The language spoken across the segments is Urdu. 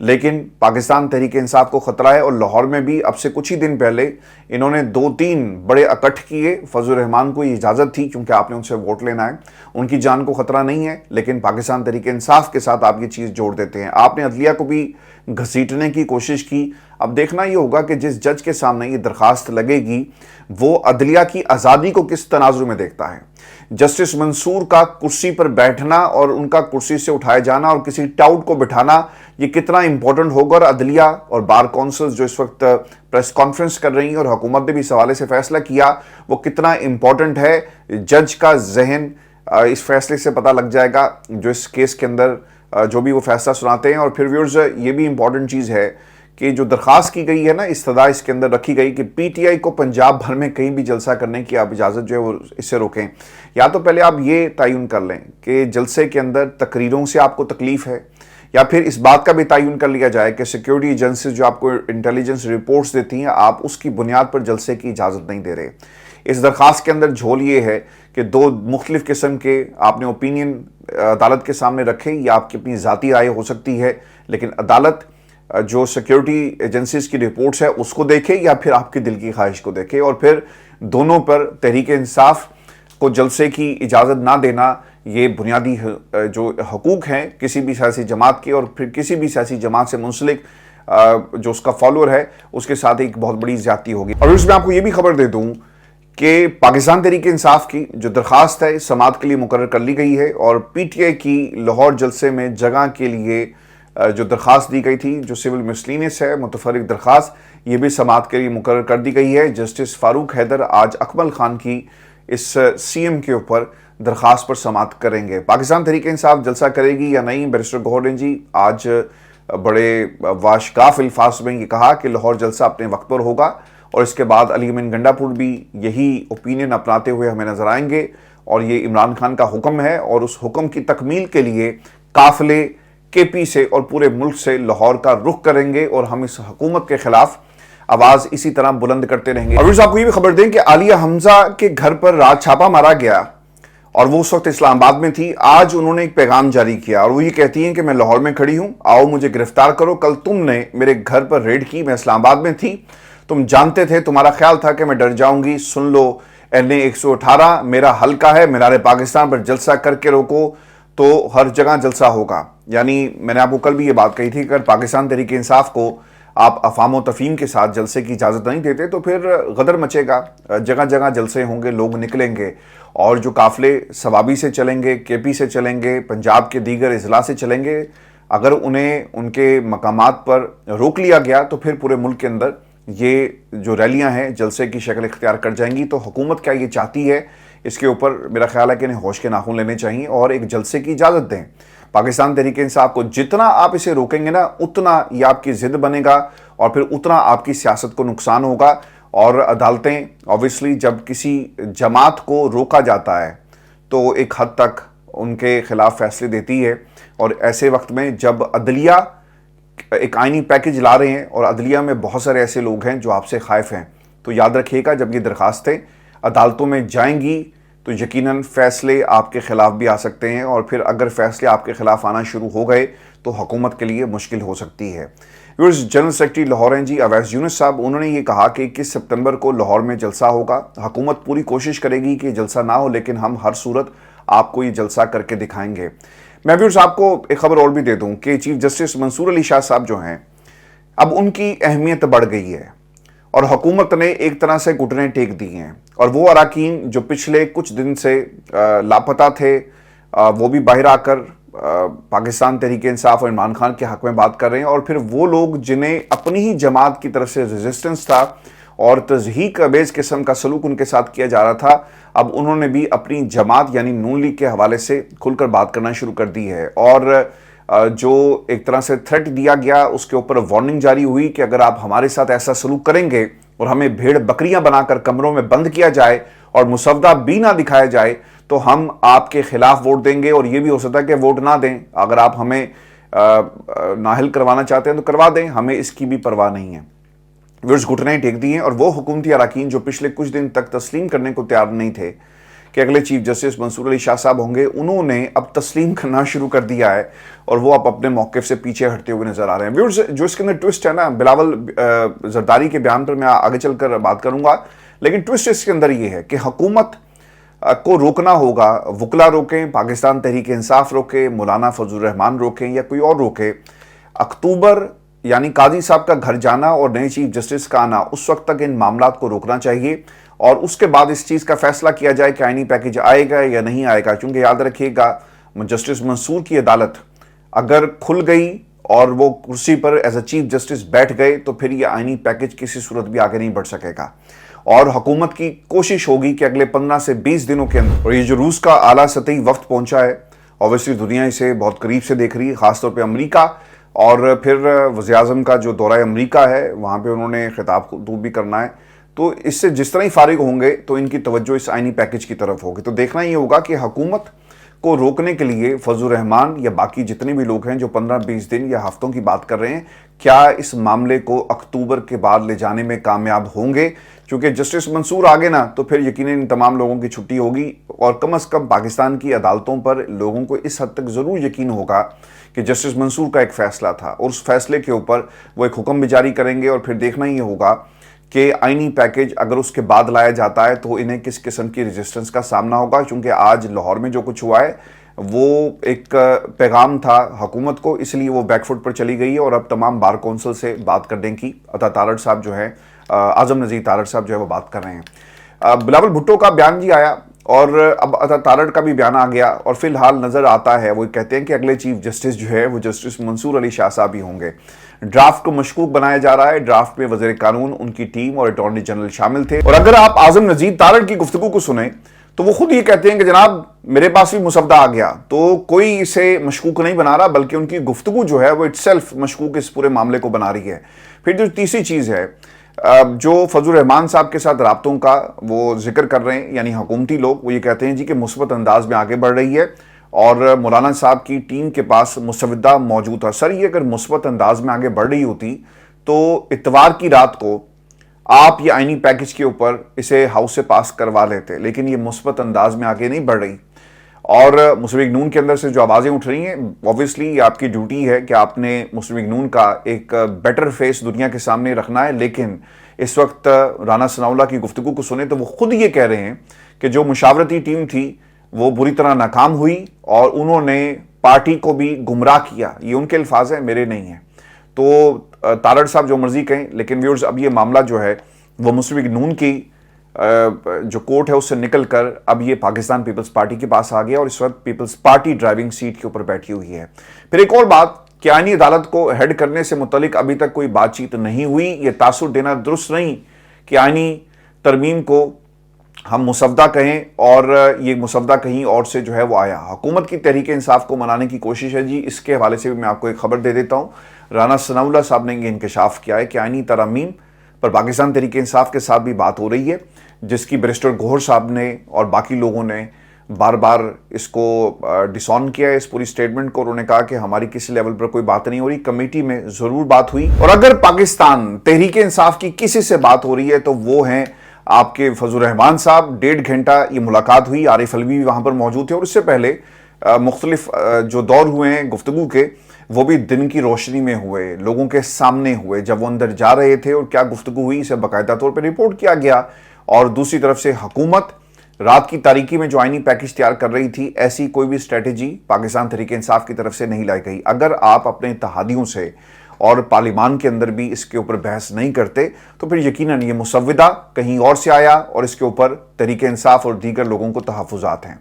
لیکن پاکستان تحریک انصاف کو خطرہ ہے، اور لاہور میں بھی اب سے کچھ ہی دن پہلے انہوں نے 2-3 بڑے اکٹھ کیے۔ فضل الرحمان کو یہ اجازت تھی کیونکہ آپ نے ان سے ووٹ لینا ہے، ان کی جان کو خطرہ نہیں ہے، لیکن پاکستان تحریک انصاف کے ساتھ آپ یہ چیز جوڑ دیتے ہیں۔ آپ نے عدلیہ کو بھی گھسیٹنے کی کوشش کی۔ اب دیکھنا یہ ہوگا کہ جس جج کے سامنے یہ درخواست لگے گی وہ عدلیہ کی آزادی کو کس تناظر میں دیکھتا ہے۔ جسٹس منصور کا کرسی پر بیٹھنا اور ان کا کرسی سے اٹھائے جانا اور کسی ٹاؤٹ کو بٹھانا یہ کتنا امپورٹنٹ ہوگا، اور عدلیہ اور بار کونسلز جو اس وقت پریس کانفرنس کر رہی ہیں اور حکومت نے بھی اس حوالے سے فیصلہ کیا، وہ کتنا امپورٹنٹ ہے۔ جج کا ذہن اس فیصلے سے پتہ لگ جائے گا جو اس کیس کے اندر جو بھی وہ فیصلہ سناتے ہیں۔ اور پھر ویورز یہ بھی امپورٹنٹ چیز ہے کہ جو درخواست کی گئی ہے نا، استدعا اس کے اندر رکھی گئی کہ پی ٹی آئی کو پنجاب بھر میں کہیں بھی جلسہ کرنے کی آپ اجازت جو ہے وہ اس سے روکیں۔ یا تو پہلے آپ یہ تعین کر لیں کہ جلسے کے اندر تقریروں سے آپ کو تکلیف ہے، یا پھر اس بات کا بھی تعین کر لیا جائے کہ سیکیورٹی ایجنسیز جو آپ کو انٹیلیجنس رپورٹس دیتی ہیں آپ اس کی بنیاد پر جلسے کی اجازت نہیں دے رہے۔ اس درخواست کے اندر جھول یہ ہے کہ 2 مختلف قسم کے آپ نے اوپینین عدالت کے سامنے رکھے، یا آپ کی اپنی ذاتی رائے ہو سکتی ہے، لیکن عدالت جو سیکیورٹی ایجنسیز کی رپورٹس ہے اس کو دیکھے یا پھر آپ کی دل کی خواہش کو دیکھے، اور پھر دونوں پر تحریک انصاف کو جلسے کی اجازت نہ دینا یہ بنیادی جو حقوق ہیں کسی بھی سیاسی جماعت کے، اور پھر کسی بھی سیاسی جماعت سے منسلک جو اس کا فالوور ہے اس کے ساتھ ایک بہت بڑی زیادتی ہوگی۔ اور اس میں آپ کو یہ بھی خبر دے دوں کہ پاکستان تحریک انصاف کی جو درخواست ہے سماعت کے لیے مقرر کر لی گئی ہے، اور پی ٹی آئی کی لاہور جلسے میں جگہ کے لیے جو درخواست دی گئی تھی جو سول مسلینس ہے متفرق درخواست، یہ بھی سماعت کے لیے مقرر کر دی گئی ہے۔ جسٹس فاروق حیدر آج اکمل خان کی اس سی ایم کے اوپر درخواست پر سماعت کریں گے۔ پاکستان تحریک انصاف جلسہ کرے گی یا نہیں؟ بیرسٹر گوہر نے جی آج بڑے واشگاف الفاظ میں یہ کہا کہ لاہور جلسہ اپنے وقت پر ہوگا، اور اس کے بعد علی امین گنڈا پور بھی یہی اوپینین اپناتے ہوئے ہمیں نظر آئیں گے، اور یہ عمران خان کا حکم ہے، اور اس حکم کی تکمیل کے لیے قافلے کے پی سے اور پورے ملک سے لاہور کا رخ کریں گے، اور ہم اس حکومت کے خلاف آواز اسی طرح بلند کرتے رہیں گے۔ اور آپ کو یہ بھی خبر دیں کہ عالیہ حمزہ کے گھر پر رات چھاپا مارا گیا، اور وہ اس وقت اسلام آباد میں تھی۔ آج انہوں نے ایک پیغام جاری کیا، اور وہ یہ کہتی ہیں کہ میں لاہور میں کھڑی ہوں، آؤ مجھے گرفتار کرو۔ کل تم نے میرے گھر پر ریڈ کی، میں اسلام آباد میں تھی، تم جانتے تھے، تمہارا خیال تھا کہ میں ڈر جاؤں گی۔ سن لو این اے 118 میرا حلقہ ہے، مینار پاکستان پر جلسہ کر کے روکو تو ہر جگہ جلسہ ہوگا۔ یعنی میں نے آپ کو کل بھی یہ بات کہی تھی کہ اگر پاکستان تحریک انصاف کو آپ افہام و تفہیم کے ساتھ جلسے کی اجازت نہیں دیتے تو پھر غدر مچے گا، جگہ جگہ جلسے ہوں گے، لوگ نکلیں گے، اور جو قافلے ثوابی سے چلیں گے، کے پی سے چلیں گے، پنجاب کے دیگر اضلاع سے چلیں گے، اگر انہیں ان کے مقامات پر روک لیا گیا تو پھر پورے ملک کے اندر یہ جو ریلیاں ہیں جلسے کی شکل اختیار کر جائیں گی۔ تو حکومت کیا یہ چاہتی ہے؟ اس کے اوپر میرا خیال ہے کہ انہیں ہوش کے ناخن لینے چاہیے اور ایک جلسے کی اجازت دیں۔ پاکستان تحریک انصاف کو جتنا آپ اسے روکیں گے نا اتنا یہ آپ کی ضد بنے گا، اور پھر اتنا آپ کی سیاست کو نقصان ہوگا۔ اور عدالتیں اوبویسلی جب کسی جماعت کو روکا جاتا ہے تو ایک حد تک ان کے خلاف فیصلے دیتی ہے، اور ایسے وقت میں جب عدلیہ ایک آئینی پیکج لا رہے ہیں اور عدلیہ میں بہت سارے ایسے لوگ ہیں جو آپ سے خائف ہیں، تو یاد رکھیے گا جب یہ درخواستیں عدالتوں میں جائیں گی تو یقیناً فیصلے آپ کے خلاف بھی آ سکتے ہیں، اور پھر اگر فیصلے آپ کے خلاف آنا شروع ہو گئے تو حکومت کے لیے مشکل ہو سکتی ہے۔ جنرل سیکرٹری لاہور ہیں جی اویس یونس صاحب، انہوں نے یہ کہا کہ 21 ستمبر کو لاہور میں جلسہ ہوگا، حکومت پوری کوشش کرے گی کہ جلسہ نہ ہو، لیکن ہم ہر صورت آپ کو یہ جلسہ کر کے دکھائیں گے۔ میں بھی آپ کو ایک خبر اور بھی دے دوں کہ چیف جسٹس منصور علی شاہ صاحب جو ہیں اب ان کی اہمیت بڑھ گئی ہے، اور حکومت نے ایک طرح سے گھٹنے ٹیک دی ہیں، اور وہ اراکین جو پچھلے کچھ دن سے لاپتہ تھے وہ بھی باہر آ کر پاکستان تحریک انصاف اور عمران خان کے حق میں بات کر رہے ہیں، اور پھر وہ لوگ جنہیں اپنی ہی جماعت کی طرف سے ریزسٹنس تھا اور تضحیک امیز قسم کا سلوک ان کے ساتھ کیا جا رہا تھا، اب انہوں نے بھی اپنی جماعت یعنی نون لیگ کے حوالے سے کھل کر بات کرنا شروع کر دی ہے، اور جو ایک طرح سے تھریٹ دیا گیا اس کے اوپر وارننگ جاری ہوئی کہ اگر آپ ہمارے ساتھ ایسا سلوک کریں گے اور ہمیں بھیڑ بکریاں بنا کر کمروں میں بند کیا جائے اور مسودہ بھی نہ دکھایا جائے تو ہم آپ کے خلاف ووٹ دیں گے، اور یہ بھی ہو سکتا ہے کہ ووٹ نہ دیں، اگر آپ ہمیں نااہل کروانا چاہتے ہیں تو کروا دیں، ہمیں اس کی بھی پرواہ نہیں ہے۔ گھٹنے ٹیک دی ہیں، اور وہ حکومتی اراکین جو پچھلے کچھ دن تک تسلیم کرنے کو تیار نہیں تھے کہ اگلے چیف جسٹس منصور علی شاہ صاحب ہوں گے، انہوں نے اب تسلیم کرنا شروع کر دیا ہے اور وہ اب اپنے موقف سے پیچھے ہٹتے ہوئے نظر آ رہے ہیں۔ ویورز، جو اس کے اندر ٹوسٹ ہے نا، بلاول زرداری کے بیان پر میں آگے چل کر بات کروں گا، لیکن ٹوسٹ اس کے اندر یہ ہے کہ حکومت کو روکنا ہوگا، وکلا روکیں، پاکستان تحریک انصاف روکے، مولانا فضل الرحمان روکیں یا کوئی اور روکے، اکتوبر یعنی قاضی صاحب کا گھر جانا اور نئے چیف جسٹس کا آنا، اس وقت تک ان معاملات کو روکنا چاہیے اور اس کے بعد اس چیز کا فیصلہ کیا جائے کہ آئینی پیکج آئے گا یا نہیں آئے گا، کیونکہ یاد رکھیے گا جسٹس منصور کی عدالت اگر کھل گئی اور وہ کرسی پر ایز اے چیف جسٹس بیٹھ گئے تو پھر یہ آئینی پیکج کسی صورت بھی آگے نہیں بڑھ سکے گا، اور حکومت کی کوشش ہوگی کہ اگلے 15 سے 20 دنوں کے اندر، اور یہ جو روس کا اعلیٰ سطحی وفد پہنچا ہے، اوبویسلی دنیا اسے بہت قریب سے دیکھ رہی ہے، خاص طور پہ امریکہ، اور پھر وزیر اعظم کا جو دورہ امریکہ ہے وہاں پہ انہوں نے خطاب خطوب بھی کرنا ہے، تو اس سے جس طرح ہی فارغ ہوں گے تو ان کی توجہ اس آئینی پیکج کی طرف ہوگی۔ تو دیکھنا یہ ہوگا کہ حکومت کو روکنے کے لیے فضل الرحمان یا باقی جتنے بھی لوگ ہیں جو 15-20 دن یا ہفتوں کی بات کر رہے ہیں، کیا اس معاملے کو اکتوبر کے بعد لے جانے میں کامیاب ہوں گے، کیونکہ جسٹس منصور آگے نا تو پھر یقیناً ان تمام لوگوں کی چھٹی ہوگی، اور کم از کم پاکستان کی عدالتوں پر لوگوں کو اس حد تک ضرور یقین ہوگا کہ جسٹس منصور کا ایک فیصلہ تھا اور اس فیصلے کے اوپر وہ ایک حکم بھی جاری کریں گے، اور پھر دیکھنا یہ ہوگا کہ آئینی پیکج اگر اس کے بعد لایا جاتا ہے تو انہیں کس قسم کی ریزسٹنس کا سامنا ہوگا، کیونکہ آج لاہور میں جو کچھ ہوا ہے وہ ایک پیغام تھا حکومت کو، اس لیے وہ بیک فٹ پر چلی گئی ہے اور اب تمام بار کونسل سے بات کرنے کی عطا تارڑ صاحب جو ہے، اعظم نذیر تارڑ صاحب جو ہے وہ بات کر رہے ہیں۔ بلاول بھٹو کا بیان بھی آیا اور اب عطا تارڑ کا بھی بیان آ گیا، اور فی الحال نظر آتا ہے وہ کہتے ہیں کہ اگلے چیف جسٹس جو ہے وہ جسٹس منصور علی شاہ صاحب ہی ہوں گے۔ ڈرافٹ کو مشکوک بنایا جا رہا ہے، ڈرافٹ میں وزیر قانون، ان کی ٹیم اور اٹارنی جنرل شامل تھے، اور اگر آپ اعظم نذیر تارڑ کی گفتگو کو سنیں تو وہ خود یہ کہتے ہیں کہ جناب میرے پاس بھی مسودہ آ گیا، تو کوئی اسے مشکوک نہیں بنا رہا، بلکہ ان کی گفتگو جو ہے وہ اٹ سیلف مشکوک اس پورے معاملے کو بنا رہی ہے۔ پھر جو تیسری چیز ہے جو فضل الرحمان صاحب کے ساتھ رابطوں کا وہ ذکر کر رہے ہیں، یعنی حکومتی لوگ، وہ یہ کہتے ہیں جی کہ مثبت انداز میں آگے بڑھ رہی ہے اور مولانا صاحب کی ٹیم کے پاس مسودہ موجود تھا۔ سر یہ اگر مثبت انداز میں آگے بڑھ رہی ہوتی تو اتوار کی رات کو آپ یہ آئینی پیکج کے اوپر اسے ہاؤس سے پاس کروا لیتے، لیکن یہ مثبت انداز میں آگے نہیں بڑھ رہی، اور مسلم لیگ نون کے اندر سے جو آوازیں اٹھ رہی ہیں، اوبویسلی یہ آپ کی ڈیوٹی ہے کہ آپ نے مسلم لیگ نون کا ایک بیٹر فیس دنیا کے سامنے رکھنا ہے، لیکن اس وقت رانا ثناء اللہ کی گفتگو کو سنیں تو وہ خود یہ کہہ رہے ہیں کہ جو مشاورتی ٹیم تھی وہ بری طرح ناکام ہوئی اور انہوں نے پارٹی کو بھی گمراہ کیا، یہ ان کے الفاظ ہیں، میرے نہیں ہیں۔ تو تارڑ صاحب جو مرضی کہیں، لیکن ویورز اب یہ معاملہ جو ہے وہ مسلم لیگ نون کی جو کورٹ ہے اس سے نکل کر اب یہ پاکستان پیپلز پارٹی کے پاس آ گیا، اور اس وقت پیپلز پارٹی ڈرائیونگ سیٹ کے اوپر بیٹھی ہوئی ہے۔ پھر ایک اور بات کہ آئینی عدالت کو ہیڈ کرنے سے متعلق ابھی تک کوئی بات چیت نہیں ہوئی، یہ تاثر دینا درست نہیں کہ آئینی ترمیم کو ہم مسودہ کہیں اور یہ مسودہ کہیں اور سے جو ہے وہ آیا۔ حکومت کی تحریک انصاف کو منانے کی کوشش ہے جی، اس کے حوالے سے بھی میں آپ کو ایک خبر دے دیتا ہوں۔ رانا ثناء اللہ صاحب نے یہ انکشاف کیا ہے کہ آئینی ترامیم پر پاکستان تحریک انصاف کے ساتھ بھی بات ہو رہی ہے، جس کی بیرسٹر گوہر صاحب نے اور باقی لوگوں نے بار بار اس کو ڈسون کیا ہے، اس پوری سٹیٹمنٹ کو، انہوں نے کہا کہ ہماری کسی لیول پر کوئی بات نہیں ہو رہی، کمیٹی میں ضرور بات ہوئی، اور اگر پاکستان تحریک انصاف کی کسی سے بات ہو رہی ہے تو وہ ہیں آپ کے فضل الرحمان صاحب۔ 1.5 گھنٹہ یہ ملاقات ہوئی، عارف علوی بھی وہاں پر موجود تھے، اور اس سے پہلے مختلف جو دور ہوئے ہیں گفتگو کے وہ بھی دن کی روشنی میں ہوئے، لوگوں کے سامنے ہوئے، جب وہ اندر جا رہے تھے اور کیا گفتگو ہوئی اسے باقاعدہ طور پہ رپورٹ کیا گیا، اور دوسری طرف سے حکومت رات کی تاریکی میں جو آئینی پیکج تیار کر رہی تھی، ایسی کوئی بھی اسٹریٹجی پاکستان تحریک انصاف کی طرف سے نہیں لائی گئی۔ اگر آپ اپنے اتحادیوں سے اور پارلیمان کے اندر بھی اس کے اوپر بحث نہیں کرتے تو پھر یقیناً یہ مسودہ کہیں اور سے آیا اور اس کے اوپر تحریک انصاف اور دیگر لوگوں کو تحفظات ہیں۔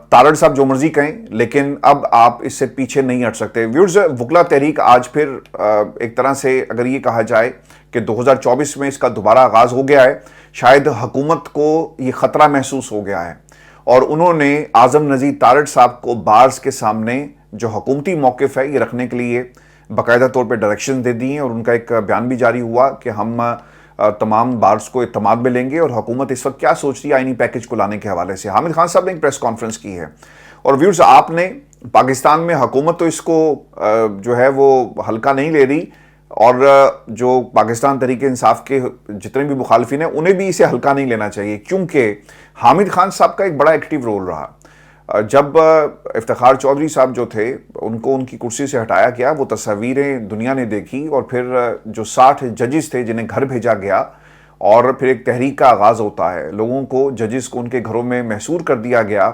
تارڑ صاحب جو مرضی کہیں، لیکن اب آپ اس سے پیچھے نہیں ہٹ سکتے۔ ویورز، وکلا تحریک آج پھر ایک طرح سے اگر یہ کہا جائے کہ 2024 میں اس کا دوبارہ آغاز ہو گیا ہے، شاید حکومت کو یہ خطرہ محسوس ہو گیا ہے، اور انہوں نے اعظم نذیر تارڑ صاحب کو بارز کے سامنے جو حکومتی موقف ہے یہ رکھنے کے لیے باقاعدہ طور پہ ڈائریکشن دے دی ہیں، اور ان کا ایک بیان بھی جاری ہوا کہ ہم تمام بارز کو اعتماد میں لیں گے، اور حکومت اس وقت کیا سوچ رہی ہے آئینی پیکج کو لانے کے حوالے سے۔ حامد خان صاحب نے ایک پریس کانفرنس کی ہے، اور ویورز آپ نے پاکستان میں حکومت تو اس کو جو ہے وہ ہلکا نہیں لے رہی، اور جو پاکستان تحریک انصاف کے جتنے بھی مخالفین ہیں انہیں بھی اسے ہلکا نہیں لینا چاہیے، کیونکہ حامد خان صاحب کا ایک بڑا ایکٹیو رول رہا۔ جب افتخار چودھری صاحب جو تھے ان کو ان کی کرسی سے ہٹایا گیا، وہ تصاویریں دنیا نے دیکھی، اور پھر جو 60 ججز تھے جنہیں گھر بھیجا گیا، اور پھر ایک تحریک کا آغاز ہوتا ہے، لوگوں کو، ججز کو ان کے گھروں میں محصور کر دیا گیا۔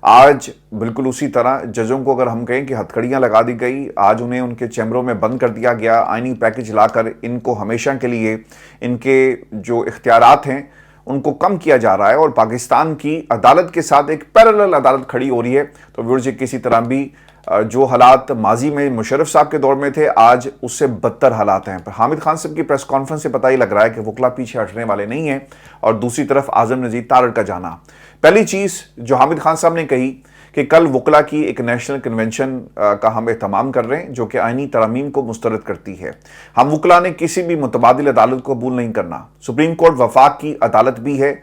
آج بالکل اسی طرح ججوں کو اگر ہم کہیں کہ ہتھکڑیاں لگا دی گئی، آج انہیں ان کے چیمبروں میں بند کر دیا گیا، آئینی پیکج لا کر ان کو ہمیشہ کے لیے ان کے جو اختیارات ہیں ان کو کم کیا جا رہا ہے، اور پاکستان کی عدالت کے ساتھ ایک پیرلل عدالت کھڑی ہو رہی ہے۔ تو ویورز، کسی طرح بھی جو حالات ماضی میں مشرف صاحب کے دور میں تھے، آج اس سے بدتر حالات ہیں۔ پر حامد خان صاحب کی پریس کانفرنس سے پتہ ہی لگ رہا ہے کہ وکلا پیچھے ہٹنے والے نہیں ہیں، اور دوسری طرف اعظم نذیر تارڑ کا جانا۔ پہلی چیز جو حامد خان صاحب نے کہی کہ کل وکلا کی ایک نیشنل کنونشن کا ہم اہتمام کر رہے ہیں جو کہ آئینی ترامیم کو مسترد کرتی ہے۔ ہم وکلا نے کسی بھی متبادل عدالت کو قبول نہیں کرنا۔ سپریم کورٹ وفاق کی عدالت بھی ہے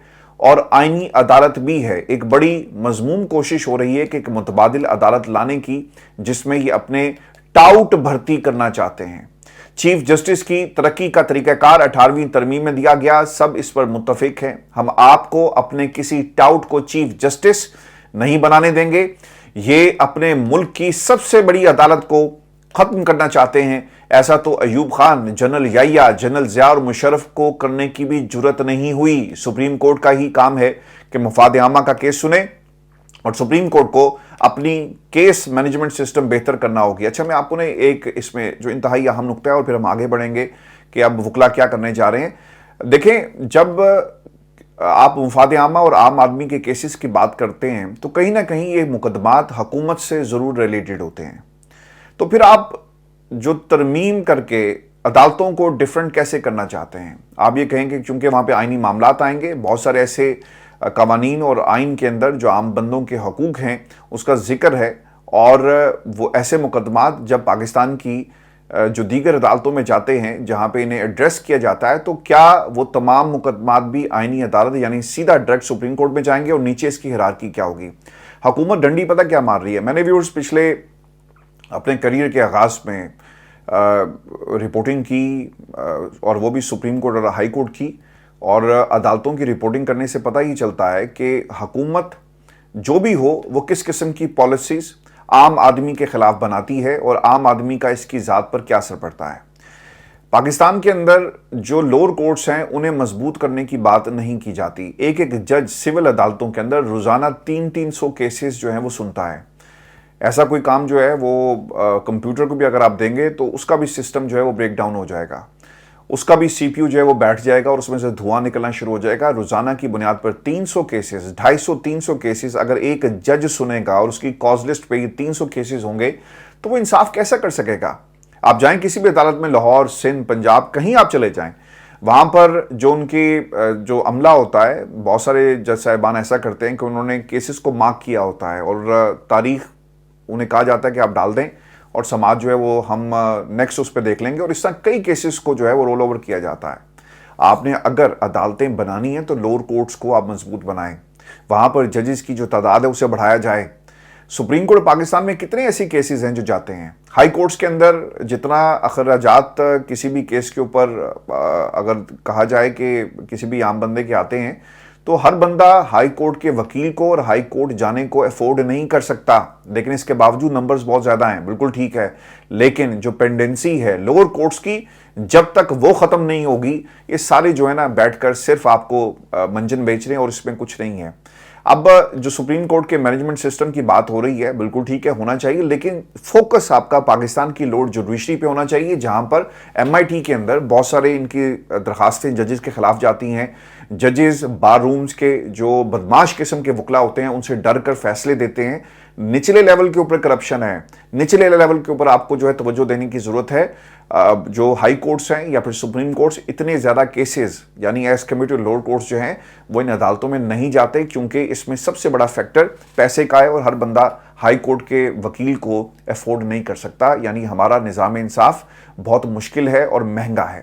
اور آئینی عدالت بھی ہے۔ ایک بڑی مضموم کوشش ہو رہی ہے کہ ایک متبادل عدالت لانے کی، جس میں یہ اپنے ٹاؤٹ بھرتی کرنا چاہتے ہیں۔ چیف جسٹس کی ترقی کا طریقہ کار 18ویں ترمیم میں دیا گیا، سب اس پر متفق ہیں۔ ہم آپ کو اپنے کسی ٹاؤٹ کو چیف جسٹس نہیں بنانے دیں گے۔ یہ اپنے ملک کی سب سے بڑی عدالت کو ختم کرنا چاہتے ہیں۔ ایسا تو ایوب خان، جنرل یحییٰ، جنرل ضیاء اور مشرف کو کرنے کی بھی جرت نہیں ہوئی۔ سپریم کورٹ کا ہی کام ہے کہ مفاد عامہ کا کیس سنے، اور سپریم کورٹ کو اپنی کیس مینجمنٹ سسٹم بہتر کرنا ہوگی۔ اچھا، میں آپ کو ایک اس میں جو انتہائی اہم نقطہ ہے، اور پھر ہم آگے بڑھیں گے کہ اب وکلا کیا کرنے جا رہے ہیں۔ دیکھیں، جب آپ مفاد عامہ اور عام آدمی کے کیسز کی بات کرتے ہیں تو کہیں نہ کہیں یہ مقدمات حکومت سے ضرور ریلیٹڈ ہوتے ہیں۔ تو پھر آپ جو ترمیم کر کے عدالتوں کو ڈیفرنٹ کیسے کرنا چاہتے ہیں؟ آپ یہ کہیں کہ چونکہ وہاں پہ آئینی معاملات آئیں گے، بہت سارے ایسے قوانین اور آئین کے اندر جو عام بندوں کے حقوق ہیں اس کا ذکر ہے، اور وہ ایسے مقدمات جب پاکستان کی جو دیگر عدالتوں میں جاتے ہیں جہاں پہ انہیں ایڈریس کیا جاتا ہے، تو کیا وہ تمام مقدمات بھی آئینی عدالت یعنی سیدھا ڈائریکٹ سپریم کورٹ میں جائیں گے، اور نیچے اس کی ہیرارکی کیا ہوگی؟ حکومت ڈنڈی پتہ کیا مار رہی ہے؟ میں نے ویورز پچھلے اپنے کریئر کے آغاز میں رپورٹنگ کی، اور وہ بھی سپریم کورٹ اور ہائی کورٹ کی، اور عدالتوں کی رپورٹنگ کرنے سے پتہ ہی چلتا ہے کہ حکومت جو بھی ہو وہ کس قسم کی پالیسیز عام آدمی کے خلاف بناتی ہے، اور عام آدمی کا اس کی ذات پر کیا اثر پڑتا ہے۔ پاکستان کے اندر جو لوور کورٹس ہیں انہیں مضبوط کرنے کی بات نہیں کی جاتی۔ ایک جج سول عدالتوں کے اندر روزانہ 300 کیسز جو ہیں وہ سنتا ہے۔ ایسا کوئی کام جو ہے وہ کمپیوٹر کو بھی اگر آپ دیں گے تو اس کا بھی سسٹم جو ہے وہ بریک ڈاؤن ہو جائے گا، اس کا بھی سی پی یو جو ہے وہ بیٹھ جائے گا، اور اس میں سے دھواں نکلنا شروع ہو جائے گا۔ روزانہ کی بنیاد پر 300 کیسز، 250-300 کیسز اگر ایک جج سنے گا، اور اس کی کاز لسٹ پہ یہ 300 کیسز ہوں گے، تو وہ انصاف کیسا کر سکے گا؟ آپ جائیں کسی بھی عدالت میں، لاہور، سندھ، پنجاب، کہیں آپ چلے جائیں، وہاں پر جو ان کی جو عملہ ہوتا ہے، بہت سارے جج صاحبان ایسا کرتے ہیں کہ انہوں نے کیسز کو مارک کیا ہوتا ہے، اور تاریخ انہیں کہا جاتا ہے کہ آپ ڈال دیں، اور سماج جو ہے وہ ہم نیکسٹ اس پہ دیکھ لیں گے، اور اس طرح کئی کیسز کو جو ہے وہ رول اوور کیا جاتا ہے۔ آپ نے اگر عدالتیں بنانی ہیں تو لوور کورٹس کو آپ مضبوط بنائیں، وہاں پر ججز کی جو تعداد ہے اسے بڑھایا جائے۔ سپریم کورٹ پاکستان میں کتنے ایسی کیسز ہیں جو جاتے ہیں؟ ہائی کورٹس کے اندر جتنا اخراجات کسی بھی کیس کے اوپر اگر کہا جائے کہ کسی بھی عام بندے کے آتے ہیں، تو ہر بندہ ہائی کورٹ کے وکیل کو اور ہائی کورٹ جانے کو افورڈ نہیں کر سکتا، لیکن اس کے باوجود نمبرز بہت زیادہ ہیں، بالکل ٹھیک ہے، لیکن جو پینڈنسی ہے لوور کورٹس کی، جب تک وہ ختم نہیں ہوگی، یہ سارے جو ہے نا بیٹھ کر صرف آپ کو منجن بیچ رہے ہیں، اور اس میں کچھ نہیں ہے۔ اب جو سپریم کورٹ کے مینجمنٹ سسٹم کی بات ہو رہی ہے، بالکل ٹھیک ہے، ہونا چاہیے، لیکن فوکس آپ کا پاکستان کی لوڈ جوڈیشری پہ ہونا چاہیے، جہاں پر ایم آئی ٹی کے اندر بہت سارے ان کی درخواستیں ججز کے خلاف جاتی ہیں۔ ججز بار رومز کے جو بدماش قسم کے وکلا ہوتے ہیں ان سے ڈر کر فیصلے دیتے ہیں۔ نچلے لیول کے اوپر کرپشن ہے، نچلے لیول کے اوپر آپ کو جو ہے توجہ دینے کی ضرورت ہے۔ جو ہائی کورٹس ہیں یا پھر سپریم کورٹس، اتنے زیادہ کیسز یعنی ایز کمیٹو لوور کورٹس جو ہیں وہ ان عدالتوں میں نہیں جاتے، کیونکہ اس میں سب سے بڑا فیکٹر پیسے کا ہے، اور ہر بندہ ہائی کورٹ کے وکیل کو افورڈ نہیں کر سکتا، یعنی ہمارا نظام انصاف بہت مشکل ہے اور مہنگا ہے۔